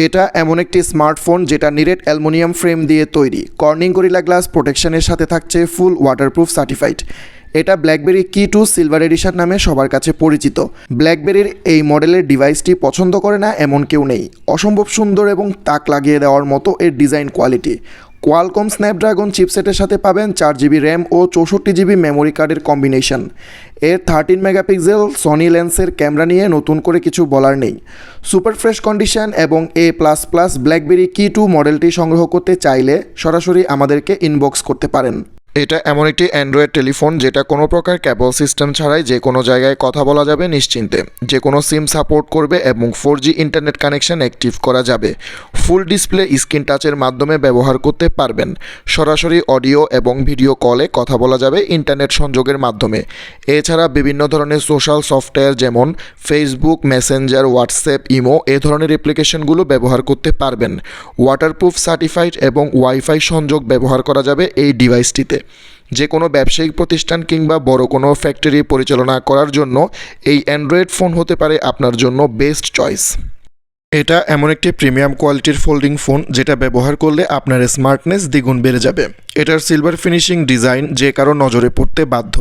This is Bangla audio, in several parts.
এটা এমন একটি স্মার্টফোন যেটা নিরেট অ্যালুমিনিয়াম ফ্রেম দিয়ে তৈরি। কর্নিং গরিলা গ্লাস প্রোটেকশনের সাথে থাকছে ফুল ওয়াটারপ্রুফ সার্টিফাইড। এটা ব্ল্যাকবেরি কি 2 সিলভার এডিশন নামে সবার কাছে পরিচিত। ব্ল্যাকবেরির এই মডেলের ডিভাইসটি পছন্দ করে না এমন কেউ নেই। অসম্ভব সুন্দর এবং তাক লাগিয়ে দেওয়ার মতো এর ডিজাইন কোয়ালিটি। কোয়ালকম স্ন্যাপড্রাগন চিপসেটের সাথে পাবেন 4GB র্যাম ও 64GB মেমোরি কার্ডের কম্বিনেশন। এর 13 মেগাপিক্সেল সনি লেন্সের ক্যামেরা নিয়ে নতুন করে কিছু বলার নেই। সুপার ফ্রেশ কন্ডিশন এবং A++ ব্ল্যাকবেরি কি 2 মডেলটি সংগ্রহ করতে চাইলে সরাসরি আমাদেরকে ইনবক্স করতে পারেন। এটা এমন একটি অ্যান্ড্রয়েড টেলিফোন যেটা কোনো প্রকার কেবল সিস্টেম ছাড়াই যে কোনো জায়গায় কথা বলা যাবে নিশ্চিন্তে। যে কোনো সিম সাপোর্ট করবে এবং 4G ইন্টারনেট কানেকশন অ্যাক্টিভ করা যাবে। ফুল ডিসপ্লে স্ক্রিন টাচের মাধ্যমে ব্যবহার করতে পারবেন। সরাসরি অডিও এবং ভিডিও কলে কথা বলা যাবে ইন্টারনেট সংযোগের মাধ্যমে। এছাড়া বিভিন্ন ধরনের সোশ্যাল সফটওয়্যার যেমন ফেসবুক, মেসেঞ্জার, হোয়াটসঅ্যাপ, ইমো এ ধরনের অ্যাপ্লিকেশনগুলো ব্যবহার করতে পারবেন। ওয়াটারপ্রুফ সার্টিফাইড এবং ওয়াইফাই সংযোগ ব্যবহার করা যাবে এই ডিভাইসটিতে। যে কোনো ব্যবসায়িক প্রতিষ্ঠান কিংবা বড় কোনো ফ্যাক্টরি পরিচালনা করার জন্য এই অ্যান্ড্রয়েড ফোন হতে পারে আপনার জন্য বেস্ট চয়েস। এটা এমন একটি প্রিমিয়াম কোয়ালিটির ফোল্ডিং ফোন যেটা ব্যবহার করলে আপনার স্মার্টনেস দ্বিগুণ বেড়ে যাবে। এটার সিলভার ফিনিশিং ডিজাইন যে কারো নজরে পড়তে বাধ্য।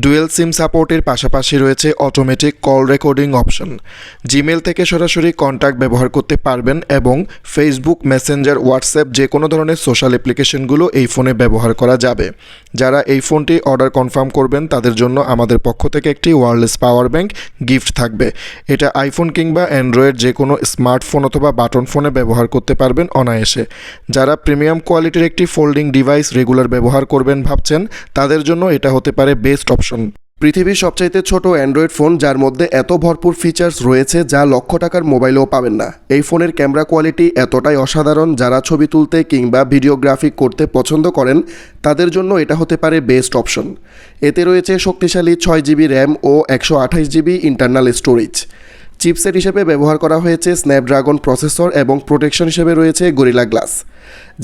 ডুয়েল সিম সাপোর্টের পাশাপাশি রয়েছে automatic call recording option. Gmail থেকে সরাসরি কন্ট্যাক্ট ব্যবহার করতে পারবেন এবং ফেসবুক, মেসেঞ্জার, হোয়াটসঅ্যাপ যে কোনো ধরনের সোশ্যাল অ্যাপ্লিকেশনগুলো এই ফোনে ব্যবহার করা যাবে। যারা এই ফোনটি অর্ডার কনফার্ম করবেন তাদের জন্য আমাদের পক্ষ থেকে একটি ওয়্যারলেস পাওয়ার ব্যাংক গিফট থাকবে। এটা আইফোন কিংবা অ্যান্ড্রয়েড যে কোনো স্মার্টফোন অথবা বাটন ফোনে ব্যবহার করতে পারবেন অনায়াসে। যারা প্রিমিয়াম কোয়ালিটির একটি ফোল্ডিং ডিভাইস রেগুলার ব্যবহার করবেন ভাবছেন তাদের জন্য এটা হতে পারে বেস্ট অপশন। পৃথিবীর সবচাইতে ছোট অ্যান্ড্রয়েড ফোন যার মধ্যে এত ভরপুর ফিচার্স রয়েছে যা লক্ষ টাকার মোবাইলেও পাবেন না। এই ফোনের ক্যামেরা কোয়ালিটি এতটাই অসাধারণ, যারা ছবি তুলতে কিংবা ভিডিওগ্রাফি করতে পছন্দ করেন তাদের জন্য এটা হতে পারে বেস্ট অপশন। এতে রয়েছে শক্তিশালী 6GB র্যাম ও 128GB ইন্টারনাল স্টোরেজ। চিপসেট হিসেবে ব্যবহার করা হয়েছে স্ন্যাপড্রাগন প্রসেসর এবং প্রোটেকশন হিসেবে রয়েছে গরিলা গ্লাস।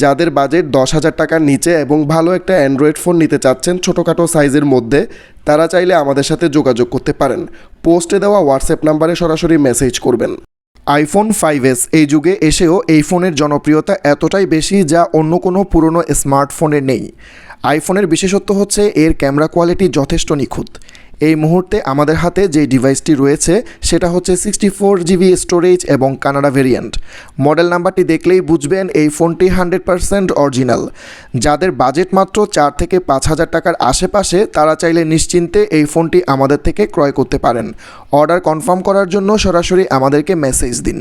যাদের বাজেট 10,000 টাকার নিচে এবং ভালো একটা অ্যান্ড্রয়েড ফোন নিতে চাচ্ছেন ছোটোখাটো সাইজের মধ্যে, তারা চাইলে আমাদের সাথে যোগাযোগ করতে পারেন। পোস্টে দেওয়া হোয়াটসঅ্যাপ নাম্বারে সরাসরি মেসেজ করবেন। আইফোন 5s এই যুগে এসেও এই ফোনের জনপ্রিয়তা এতটাই বেশি যা অন্য কোনো পুরনো স্মার্টফোনে নেই। আইফোনের বিশেষত্ব হচ্ছে এর ক্যামেরা কোয়ালিটি যথেষ্ট নিখুঁত। এই মুহূর্তে আমাদের হাতে যে ডিভাইসটি রয়েছে সেটা হচ্ছে 64GB স্টোরেজ এবং কানাডা ভেরিয়েন্ট। মডেল নাম্বারটি দেখলেই বুঝবেন এই ফোনটি 100% অরিজিনাল। যাদের বাজেট মাত্র 4 থেকে 5,000 টাকার আশেপাশে তারা চাইলে নিশ্চিন্তে এই ফোনটি আমাদের থেকে ক্রয় করতে পারেন। অর্ডার কনফার্ম করার জন্য সরাসরি আমাদেরকে মেসেজ দিন।